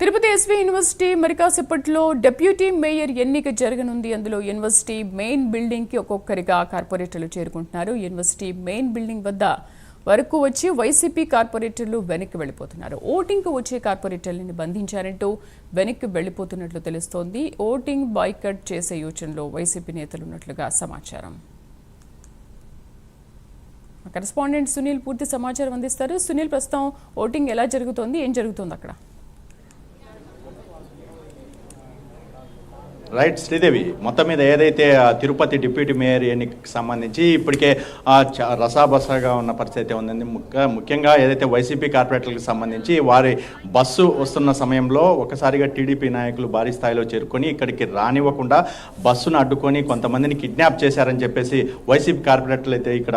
Tirupati SV university మరికాసేపట్లో deputy mayor ఎన్నిక జరగనుంది. అందులో యూనివర్సిటీ మెయిన్ బిల్డింగ్ కి ఒక్కొక్కరిగా కార్పొరేటర్లు చేరుకుంటున్నారు. యూనివర్సిటీ మెయిన్ బిల్డింగ్ వద్ద వరకు వచ్చి వైసీపీ కార్పొరేటర్లు వెనక్కి వెళ్లిపోతున్నారు. ఓటింగ్ కు వచ్చే కార్పొరేటర్లను బంధించారంటూ వెనక్కి వెళ్లిపోతున్నట్లు తెలుస్తోంది. ఓటింగ్ బాయ్కట్ చేసే యోచనలో వైసీపీ నేతలు ఉన్నట్లుగా సమాచారం. కరెస్పాండెంట్ సునీల్ పూర్తి సమాచారం అందిస్తారు. సునీల్, ప్రస్తుతం ఓటింగ్ ఎలా జరుగుతోంది, ఏం జరుగుతోంది అక్కడ? రైట్ శ్రీదేవి, మొత్తం మీద ఏదైతే తిరుపతి డిప్యూటీ మేయర్ ఎన్నికకి సంబంధించి ఇప్పటికే రసాబసాగా ఉన్న పరిస్థితి ఉందండి. ముఖ్యంగా ఏదైతే వైసీపీ కార్పొరేటర్లకు సంబంధించి వారి బస్సు వస్తున్న సమయంలో ఒకసారిగా టీడీపీ నాయకులు భారీ స్థాయిలో చేరుకొని ఇక్కడికి రానివ్వకుండా బస్సును అడ్డుకొని కొంతమందిని కిడ్నాప్ చేశారని చెప్పేసి వైసీపీ కార్పొరేటర్లు అయితే ఇక్కడ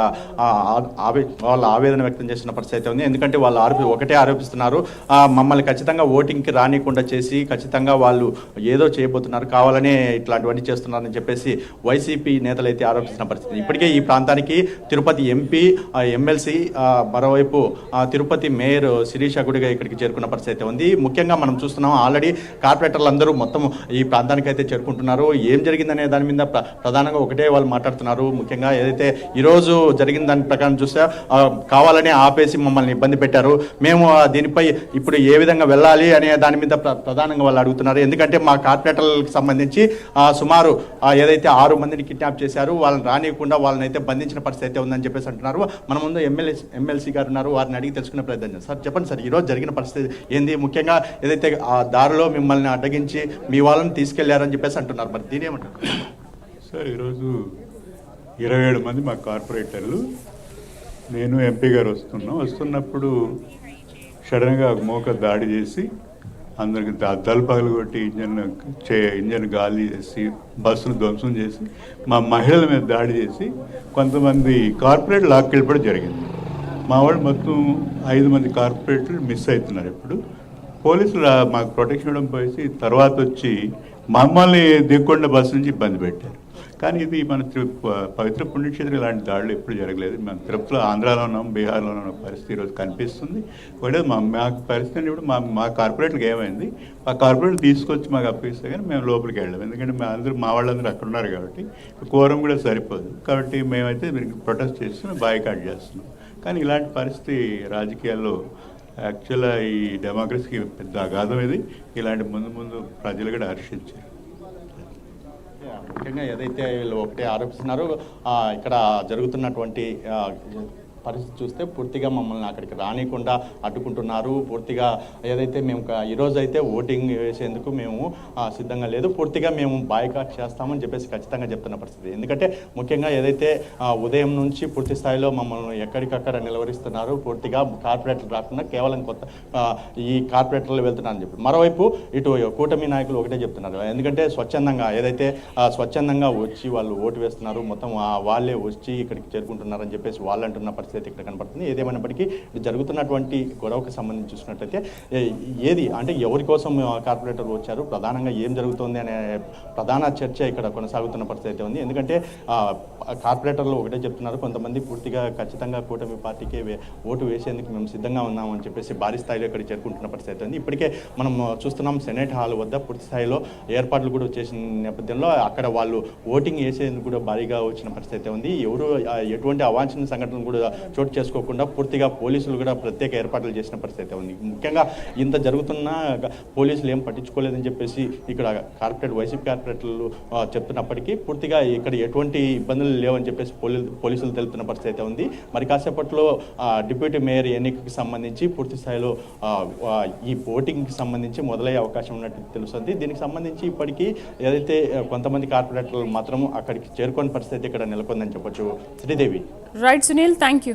వాళ్ళ ఆవేదన వ్యక్తం చేస్తున్న పరిస్థితి ఉంది. ఎందుకంటే వాళ్ళు ఒకటే ఆరోపిస్తున్నారు, మమ్మల్ని ఖచ్చితంగా ఓటింగ్కి రానివ్వకుండా చేసి ఖచ్చితంగా వాళ్ళు ఏదో చేయబోతున్నారు, కావాలని ఇట్లాంటివన్నీ చేస్తున్నారని చెప్పేసి వైసీపీ నేతలు అయితే ఆరోపిస్తున్న పరిస్థితి. ఇప్పటికే ఈ ప్రాంతానికి తిరుపతి ఎంపీ, ఎమ్మెల్సీ, మరోవైపు తిరుపతి మేయర్ శిరీష గుడిగా ఇక్కడికి చేరుకున్న పరిస్థితి ఉంది. ముఖ్యంగా మనం చూస్తున్నాం, ఆల్రెడీ కార్పొరేటర్లు అందరూ మొత్తం ఈ ప్రాంతానికి అయితే చేరుకుంటున్నారు. ఏం జరిగిందనే దాని మీద ప్రధానంగా ఒకటే వాళ్ళు మాట్లాడుతున్నారు. ముఖ్యంగా ఏదైతే ఈరోజు జరిగిన దాని ప్రకారం చూస్తే కావాలని ఆపేసి మమ్మల్ని ఇబ్బంది పెట్టారు, మేము దీనిపై ఇప్పుడు ఏ విధంగా వెళ్ళాలి అనే దాని మీద ప్రధానంగా వాళ్ళు అడుగుతున్నారు. ఎందుకంటే మా కార్పొరేటర్లకు సంబంధించి సుమారు ఏదైతే 6 మందిని కిడ్నాప్ చేశారు, వాళ్ళని రానియకుండా వాళ్ళని అయితే బంధించిన పరిస్థితి ఉందని చెప్పేసి అంటున్నారు. మన ముందు ఎమ్మెల్సీ గారు ఉన్నారు, వారిని అడిగి తెలుసుకునే ప్రయత్నం చేస్తారు. సార్ చెప్పండి సార్, ఈరోజు జరిగిన పరిస్థితి ఏంది? ముఖ్యంగా ఏదైతే ఆ దారిలో మిమ్మల్ని అడ్డగించి మీ వాళ్ళని తీసుకెళ్లారని చెప్పేసి అంటున్నారు, మరి దీని ఏమంటారు సార్? ఈరోజు 27 మంది మా కార్పొరేటర్లు, నేను ఎంపీ గారు వస్తున్నప్పుడు సడన్గా మోక దాడి చేసి అందరికి అద్దాలు పగలగొట్టి ఇంజన్ గాలి చేసి బస్సును ధ్వంసం చేసి మా మహిళల మీద దాడి చేసి కొంతమంది కార్పొరేట్ లాక్కెళ్ళిపోవడం జరిగింది. మా వాళ్ళు మొత్తం 5 మంది కార్పొరేటర్లు మిస్ అవుతున్నారు. ఇప్పుడు పోలీసులు మాకు ప్రొటెక్షన్ ఇవ్వడం పోయి తర్వాత వచ్చి మమ్మల్ని దిక్కొండ బస్సు నుంచి ఇబ్బంది పెట్టారు. కానీ ఇది మన పవిత్ర పుణ్యక్షేత్రం ఇలాంటి దాడులు ఎప్పుడు జరగలేదు. మనం తిరుపతిలో ఆంధ్రాలో ఉన్నాం, బీహార్లో ఉన్న పరిస్థితి ఈరోజు కనిపిస్తుంది. ఒకటే మా పరిస్థితి ఇప్పుడు మా కార్పొరేట్లకు ఏమైంది, ఆ కార్పొరేట్లు తీసుకొచ్చి మాకు అప్పగిస్తే కానీ మేము లోపలికి వెళ్ళాం. ఎందుకంటే మా వాళ్ళందరూ అక్కడ ఉన్నారు కాబట్టి కోరం కూడా సరిపోదు. కాబట్టి మేమైతే దీనికి ప్రొటెస్ట్ చేస్తున్నాం, బాయ్కాట్ చేస్తున్నాం. కానీ ఇలాంటి పరిస్థితి రాజకీయాల్లో యాక్చువల్గా ఈ డెమోక్రసీకి పెద్ద అగాధం ఇది. ఇలాంటి ముందు ప్రజలు కూడా హర్షించారు. ముఖ్యంగా ఏదైతే వీళ్ళు ఒకటే ఆరోపిస్తున్నారు, ఇక్కడ జరుగుతున్నటువంటి పరిస్థితి చూస్తే పూర్తిగా మమ్మల్ని అక్కడికి రానియకుండా అడ్డుకుంటున్నారు. పూర్తిగా ఏదైతే మేము ఈరోజు అయితే ఓటింగ్ వేసేందుకు మేము సిద్ధంగా లేదు, పూర్తిగా మేము బాయ్కాట్ చేస్తామని చెప్పేసి ఖచ్చితంగా చెప్తున్న పరిస్థితి. ఎందుకంటే ముఖ్యంగా ఏదైతే ఉదయం నుంచి పూర్తి స్థాయిలో మమ్మల్ని ఎక్కడికక్కడ నిలవరిస్తున్నారు, పూర్తిగా కార్పొరేటర్లు రాకుండా కేవలం ఈ కార్పొరేటర్లు వెళ్తున్నారని చెప్పి. మరోవైపు ఇటు కూటమి నాయకులు ఒకటే చెప్తున్నారు, ఎందుకంటే స్వచ్ఛందంగా వచ్చి వాళ్ళు ఓటు వేస్తున్నారు, మొత్తం వాళ్ళే వచ్చి ఇక్కడికి చేరుకుంటున్నారని చెప్పేసి వాళ్ళు అంటున్న పరిస్థితి ఇక్కడ కనపడుతుంది. ఏదేమైనప్పటికీ జరుగుతున్నటువంటి గొడవకు సంబంధించి చూసినట్లయితే ఏది అంటే ఎవరి కోసం కార్పొరేటర్లు వచ్చారు, ప్రధానంగా ఏం జరుగుతుంది అనే ప్రధాన చర్చ ఇక్కడ కొనసాగుతున్న పరిస్థితి ఉంది. ఎందుకంటే కార్పొరేటర్లు ఒకటే చెప్తున్నారు, కొంతమంది పూర్తిగా ఖచ్చితంగా కూటమి పార్టీకి ఓటు వేసేందుకు మేము సిద్ధంగా ఉన్నామని చెప్పేసి భారీ స్థాయిలో ఇక్కడ చేరుకుంటున్న పరిస్థితి ఉంది. ఇప్పటికే మనం చూస్తున్నాం, సెనేట్ హాల్ వద్ద పూర్తి స్థాయిలో ఏర్పాట్లు కూడా చేసిన నేపథ్యంలో అక్కడ వాళ్ళు ఓటింగ్ వేసేందుకు కూడా భారీగా వచ్చిన పరిస్థితి ఉంది. ఎవరు ఎటువంటి అవాంఛనీయ సంఘటనలు కూడా చోటు చేసుకోకుండా పూర్తిగా పోలీసులు కూడా ప్రత్యేక ఏర్పాట్లు చేసిన పరిస్థితి ఉంది. ముఖ్యంగా ఇంత జరుగుతున్నా పోలీసులు ఏం పట్టించుకోలేదని చెప్పేసి ఇక్కడ వైసీపీ కార్పొరేటర్లు చెప్తున్నప్పటికీ పూర్తిగా ఇక్కడ ఎటువంటి ఇబ్బందులు లేవని చెప్పేసి పోలీసులు తెలుపుతున్న పరిస్థితి ఉంది. మరి కాసేపట్లో డిప్యూటీ మేయర్ ఎన్నికకి సంబంధించి పూర్తి స్థాయిలో ఈ ఓటింగ్కి సంబంధించి మొదలయ్యే అవకాశం ఉన్నట్టు తెలుస్తుంది. దీనికి సంబంధించి ఇప్పటికీ ఏదైతే కొంతమంది కార్పొరేటర్లు మాత్రం అక్కడికి చేరుకోని పరిస్థితి ఇక్కడ నెలకొందని చెప్పొచ్చు. Sridevi. Right Sunil, thank you.